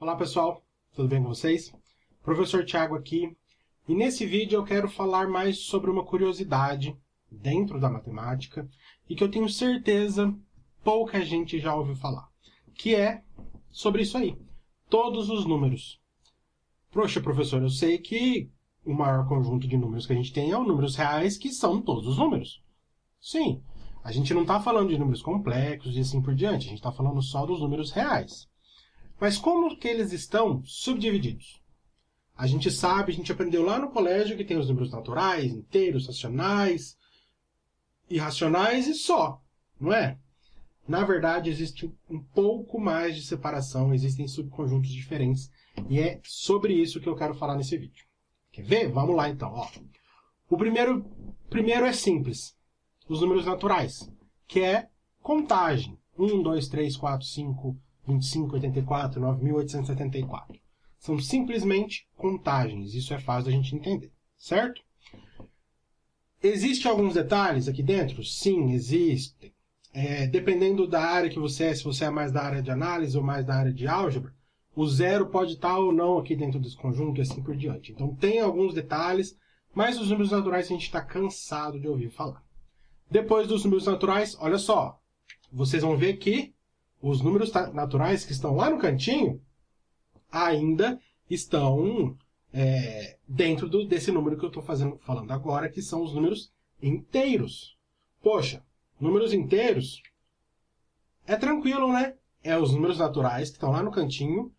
Olá pessoal, tudo bem com vocês? Professor Thiago aqui, e nesse vídeo eu quero falar mais sobre uma curiosidade dentro da matemática e que eu tenho certeza pouca gente já ouviu falar, que é sobre isso aí, todos os números. Poxa, professor, eu sei que o maior conjunto de números que a gente tem é os números reais, que são todos os números. Sim, a gente não está falando de números complexos e assim por diante, a gente está falando só dos números reais. Mas como que eles estão subdivididos? A gente sabe, a gente aprendeu lá no colégio que tem os números naturais, inteiros, racionais, irracionais e só, não é? Na verdade, existe um pouco mais de separação, existem subconjuntos diferentes, e é sobre isso que eu quero falar nesse vídeo. Quer ver? Vamos lá então. Ó. O primeiro é simples, os números naturais, que é contagem. 1, 2, 3, 4, 5, 25, 84, 9.874. São simplesmente contagens, isso é fácil da gente entender, certo? Existem alguns detalhes aqui dentro? Sim, existem. Dependendo da área que você é, se você é mais da área de análise ou mais da área de álgebra, o zero pode estar ou não aqui dentro desse conjunto e assim por diante. Então tem alguns detalhes, mas os números naturais a gente está cansado de ouvir falar. Depois dos números naturais, olha só, vocês vão ver que os números naturais que estão lá no cantinho ainda estão dentro desse número que eu estou falando agora, que são os números inteiros. Poxa, números inteiros é tranquilo, né? É os números naturais que estão lá no cantinho,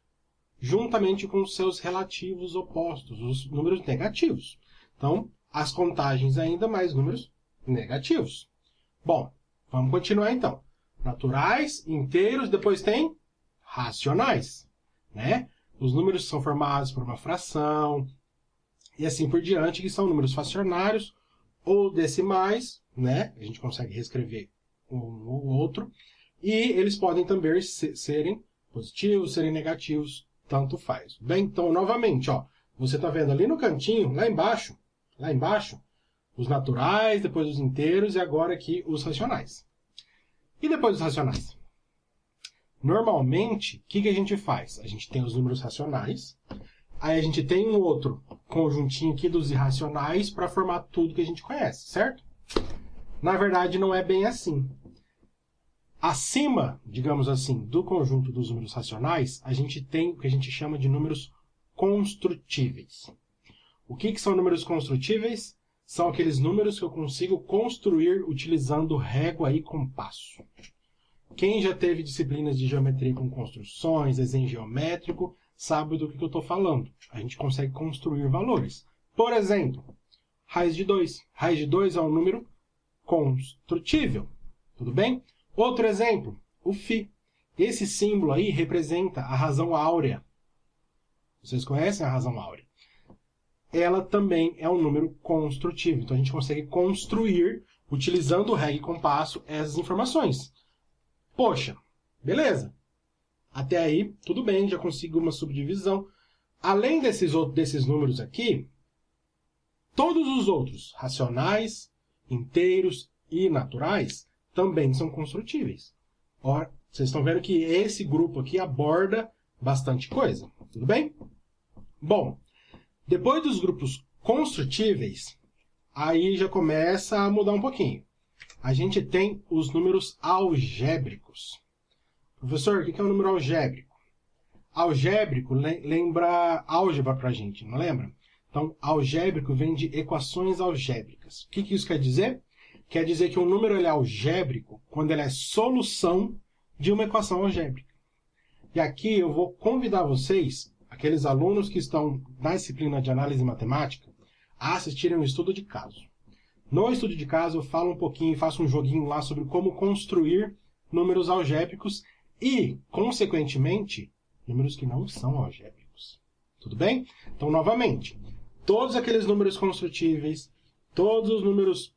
juntamente com os seus relativos opostos, os números negativos. Então, as contagens ainda mais números negativos. Bom, vamos continuar então. Naturais, inteiros, depois tem racionais, né? Os números são formados por uma fração e assim por diante, que são números fracionários ou decimais, né? A gente consegue reescrever um ou outro, e eles podem também serem positivos, serem negativos, tanto faz. Bem, então, novamente, ó, você está vendo ali no cantinho, lá embaixo, os naturais, depois os inteiros e agora aqui os racionais. E depois dos racionais? Normalmente, o que a gente faz? A gente tem os números racionais, aí a gente tem um outro conjuntinho aqui dos irracionais para formar tudo que a gente conhece, certo? Na verdade, não é bem assim. Acima, digamos assim, do conjunto dos números racionais, a gente tem o que a gente chama de números construtíveis. O que são números construtíveis? São aqueles números que eu consigo construir utilizando régua e compasso. Quem já teve disciplinas de geometria com construções, desenho geométrico, sabe do que eu estou falando. A gente consegue construir valores. Por exemplo, raiz de 2. Raiz de 2 é um número construtível. Tudo bem? Outro exemplo, o φ. Esse símbolo aí representa a razão áurea. Vocês conhecem a razão áurea? Ela também é um número construtivo. Então, a gente consegue construir, utilizando régua e compasso, essas informações. Poxa, beleza. Até aí, tudo bem, já consigo uma subdivisão. Além desses números aqui, todos os outros, racionais, inteiros e naturais, também são construtíveis. Ora, vocês estão vendo que esse grupo aqui aborda bastante coisa. Tudo bem? Bom, depois dos grupos construtíveis, aí já começa a mudar um pouquinho. A gente tem os números algébricos. Professor, o que é um número algébrico? Algébrico lembra álgebra para a gente, não lembra? Então, algébrico vem de equações algébricas. O que isso quer dizer? Quer dizer que um número é algébrico quando ele é solução de uma equação algébrica. E aqui eu vou convidar vocês, aqueles alunos que estão na disciplina de análise matemática, a assistirem um estudo de caso. No estudo de caso eu falo um pouquinho e faço um joguinho lá sobre como construir números algébricos e, consequentemente, números que não são algébricos. Tudo bem? Então, novamente, todos aqueles números construtíveis, todos os números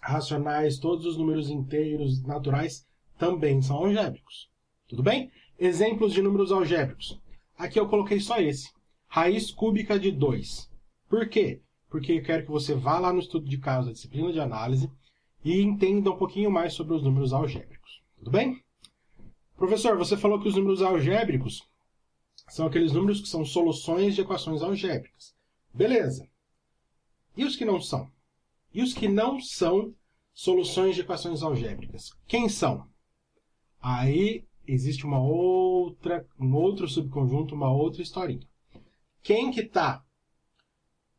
racionais, todos os números inteiros, naturais, também são algébricos. Tudo bem? Exemplos de números algébricos. Aqui eu coloquei só esse. Raiz cúbica de 2. Por quê? Porque eu quero que você vá lá no estudo de caso da disciplina de análise e entenda um pouquinho mais sobre os números algébricos. Tudo bem? Professor, você falou que os números algébricos são aqueles números que são soluções de equações algébricas. Beleza. E os que não são? E os que não são soluções de equações algébricas? Quem são? Aí existe um outro subconjunto, uma outra historinha. Quem que está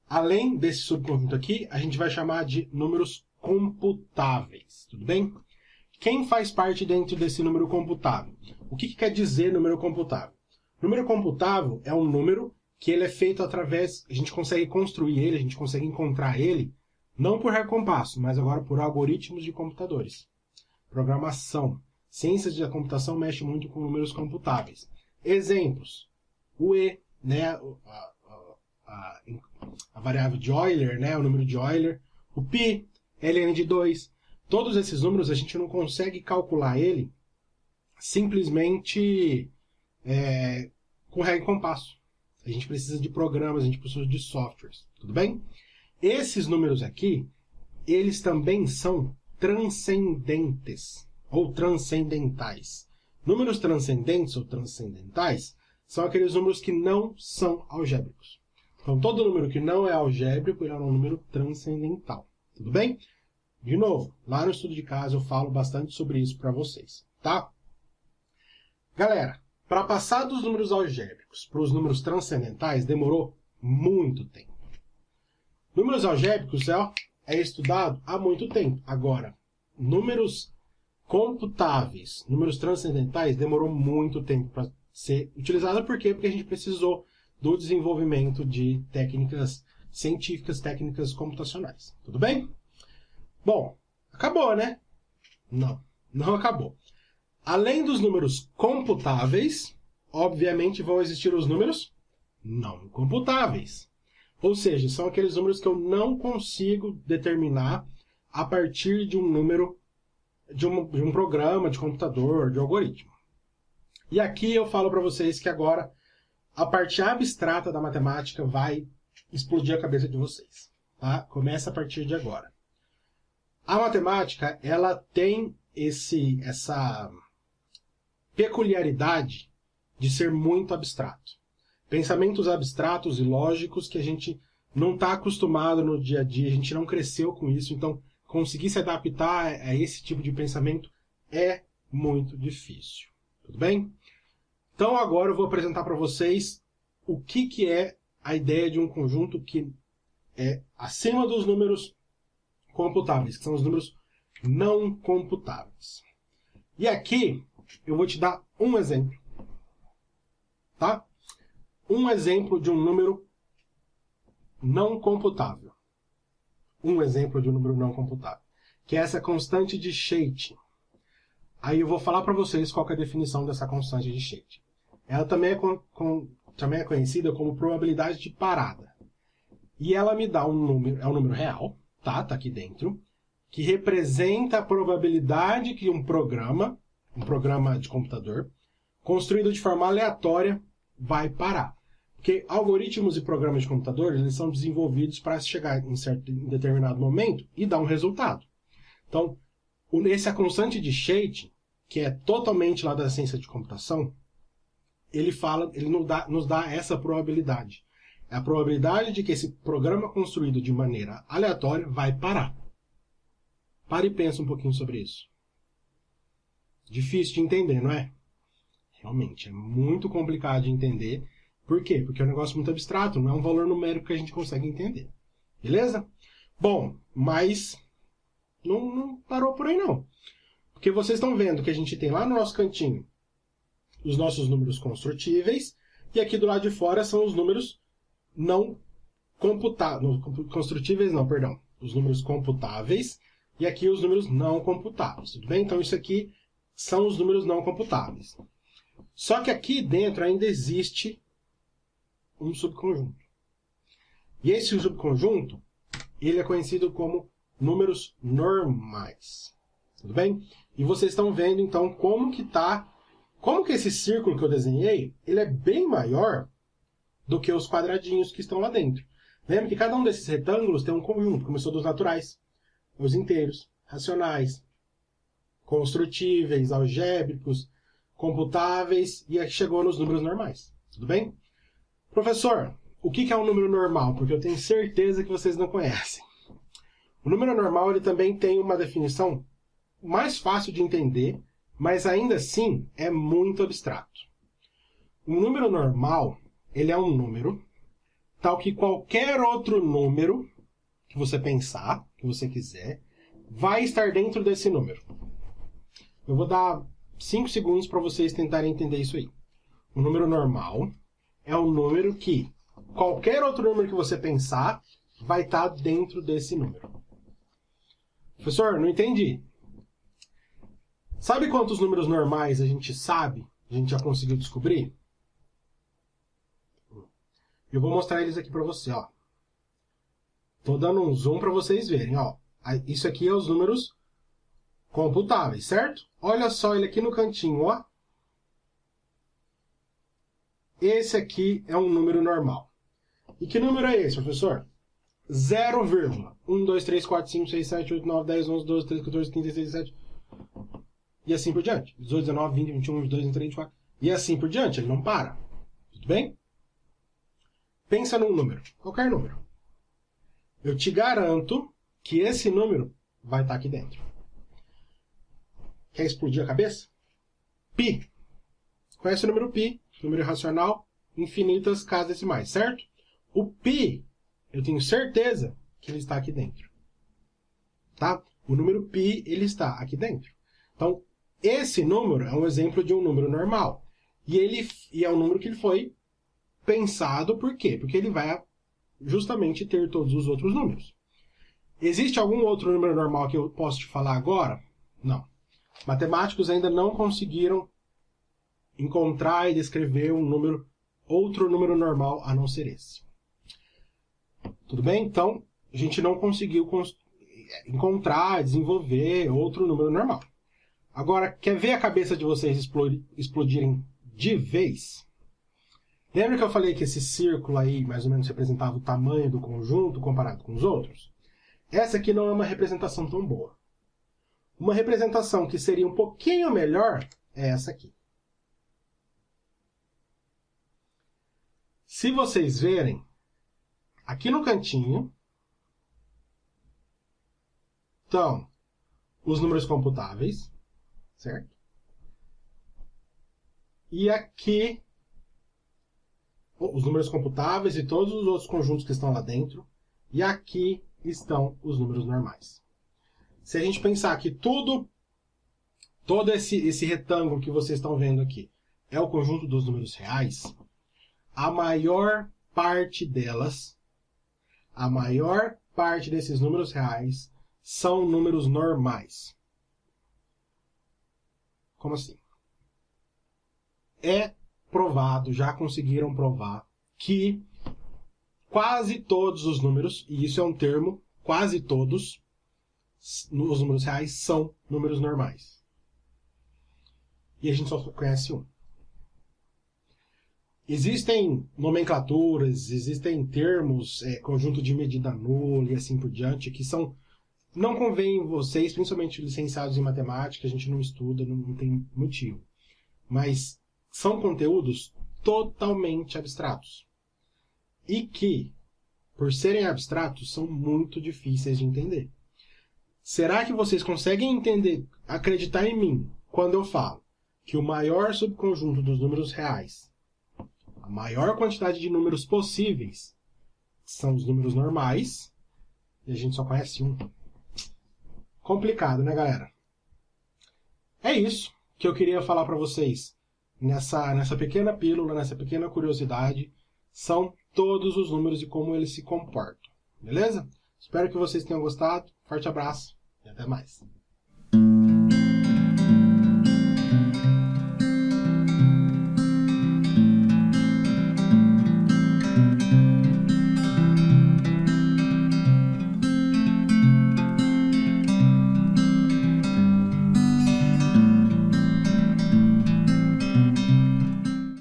além desse subconjunto aqui, a gente vai chamar de números computáveis. Tudo bem? Quem faz parte dentro desse número computável? O que quer dizer número computável? Número computável é um número que ele é feito através... A gente consegue construir ele, a gente consegue encontrar ele, não por raio compasso, mas agora por algoritmos de computadores. Programação. Ciências da computação mexe muito com números computáveis. Exemplos. O E, né? A variável de Euler, né? O número de Euler. O π, ln de 2. Todos esses números a gente não consegue calcular ele simplesmente com régua e compasso. A gente precisa de programas, a gente precisa de softwares. Tudo bem? Esses números aqui, eles também são transcendentes ou transcendentais. Números transcendentes ou transcendentais são aqueles números que não são algébricos. Então, todo número que não é algébrico, ele é um número transcendental. Tudo bem? De novo, lá no estudo de caso eu falo bastante sobre isso para vocês, tá? Galera, para passar dos números algébricos para os números transcendentais demorou muito tempo. Números algébricos é estudado há muito tempo. Agora, números computáveis, números transcendentais, demorou muito tempo para ser utilizado. Por quê? Porque a gente precisou do desenvolvimento de técnicas científicas, técnicas computacionais. Tudo bem? Bom, acabou, né? Não, não acabou. Além dos números computáveis, obviamente vão existir os números não computáveis. Ou seja, são aqueles números que eu não consigo determinar a partir de um número, de um programa de computador, de algoritmo. E aqui eu falo para vocês que agora a parte abstrata da matemática vai explodir a cabeça de vocês. Tá? Começa a partir de agora. A matemática, ela tem essa peculiaridade de ser muito abstrato. Pensamentos abstratos e lógicos que a gente não está acostumado no dia a dia, a gente não cresceu com isso, então conseguir se adaptar a esse tipo de pensamento é muito difícil. Tudo bem? Então agora eu vou apresentar para vocês o que é a ideia de um conjunto que é acima dos números computáveis, que são os números não computáveis. E aqui eu vou te dar um exemplo. Tá? Um exemplo de um número não computável. Um exemplo de um número não computável. Que é essa constante de Chaitin. Aí eu vou falar para vocês qual que é a definição dessa constante de Chaitin. Ela também é conhecida como probabilidade de parada. E ela me dá um número, é um número real, tá aqui dentro, que representa a probabilidade que um programa de computador, construído de forma aleatória, vai parar. Porque algoritmos e programas de computador, eles são desenvolvidos para chegar em determinado momento e dar um resultado. Então, essa constante de Chaitin, que é totalmente lá da ciência de computação, ele nos dá essa probabilidade. É a probabilidade de que esse programa construído de maneira aleatória vai parar. Pare e pensa um pouquinho sobre isso. Difícil de entender, não é? Realmente, é muito complicado de entender. Por quê? Porque é um negócio muito abstrato, não é um valor numérico que a gente consegue entender. Beleza? Bom, mas não parou por aí não. Porque vocês estão vendo que a gente tem lá no nosso cantinho os nossos números construtíveis, e aqui do lado de fora são os números não computáveis. Construtíveis não, perdão. Os números computáveis, e aqui os números não computáveis. Tudo bem? Então isso aqui são os números não computáveis. Só que aqui dentro ainda existe um subconjunto. E esse subconjunto, ele é conhecido como números normais. Tudo bem? E vocês estão vendo então como que esse círculo que eu desenhei, ele é bem maior do que os quadradinhos que estão lá dentro. Lembra que cada um desses retângulos tem um conjunto. Começou dos naturais, os inteiros, racionais, construtíveis, algébricos, computáveis, e aqui chegou nos números normais. Tudo bem? Professor, o que é um número normal? Porque eu tenho certeza que vocês não conhecem. O número normal ele também tem uma definição mais fácil de entender, mas ainda assim é muito abstrato. Um número normal, ele é um número tal que qualquer outro número que você pensar, que você quiser, vai estar dentro desse número. Eu vou dar 5 segundos para vocês tentarem entender isso aí. O número normal é um número que qualquer outro número que você pensar vai estar dentro desse número. Professor, não entendi. Sabe quantos números normais a gente sabe? A gente já conseguiu descobrir? Eu vou mostrar eles aqui para você, ó. Tô dando um zoom para vocês verem, ó. Isso aqui é os números computáveis, certo? Olha só ele aqui no cantinho, ó. Esse aqui é um número normal. E que número é esse, professor? 0, 1, 2, 3, 4, 5, 6, 7, 8, 9, 10, 11, 12, 13, 14, 15, 16, 17... E assim por diante. 18, 19, 20, 21, 22, 23, 24... E assim por diante, ele não para. Tudo bem? Pensa num número, qualquer número. Eu te garanto que esse número vai estar aqui dentro. Quer explodir a cabeça? Pi. Conhece o número pi? Número irracional, infinitas casas decimais, certo? O pi, eu tenho certeza que ele está aqui dentro. Tá? O número pi, ele está aqui dentro. Então, esse número é um exemplo de um número normal. E é um número que ele foi pensado por quê? Porque ele vai justamente ter todos os outros números. Existe algum outro número normal que eu posso te falar agora? Não. Matemáticos ainda não conseguiram encontrar e descrever outro número normal a não ser esse. Tudo bem? Então, a gente não conseguiu encontrar, desenvolver outro número normal. Agora, quer ver a cabeça de vocês explodirem de vez? Lembra que eu falei que esse círculo aí mais ou menos representava o tamanho do conjunto comparado com os outros? Essa aqui não é uma representação tão boa. Uma representação que seria um pouquinho melhor é essa aqui. Se vocês verem, aqui no cantinho estão os números computáveis, certo? E aqui os números computáveis e todos os outros conjuntos que estão lá dentro. E aqui estão os números normais. Se a gente pensar que todo esse retângulo que vocês estão vendo aqui é o conjunto dos números reais, a maior parte desses números reais são números normais. Como assim? É provado, já conseguiram provar, que quase todos os números, e isso é um termo, quase todos os números reais são números normais. E a gente só conhece um. Existem nomenclaturas, existem termos, conjunto de medida nula e assim por diante, que não convém vocês, principalmente licenciados em matemática, a gente não estuda, não tem motivo. Mas são conteúdos totalmente abstratos. E que, por serem abstratos, são muito difíceis de entender. Será que vocês conseguem entender, acreditar em mim, quando eu falo que o maior subconjunto dos números reais, a maior quantidade de números possíveis, são os números normais, e a gente só conhece um? Complicado, né, galera? É isso que eu queria falar para vocês nessa pequena pílula, nessa pequena curiosidade. São todos os números e como eles se comportam. Beleza? Espero que vocês tenham gostado. Forte abraço e até mais.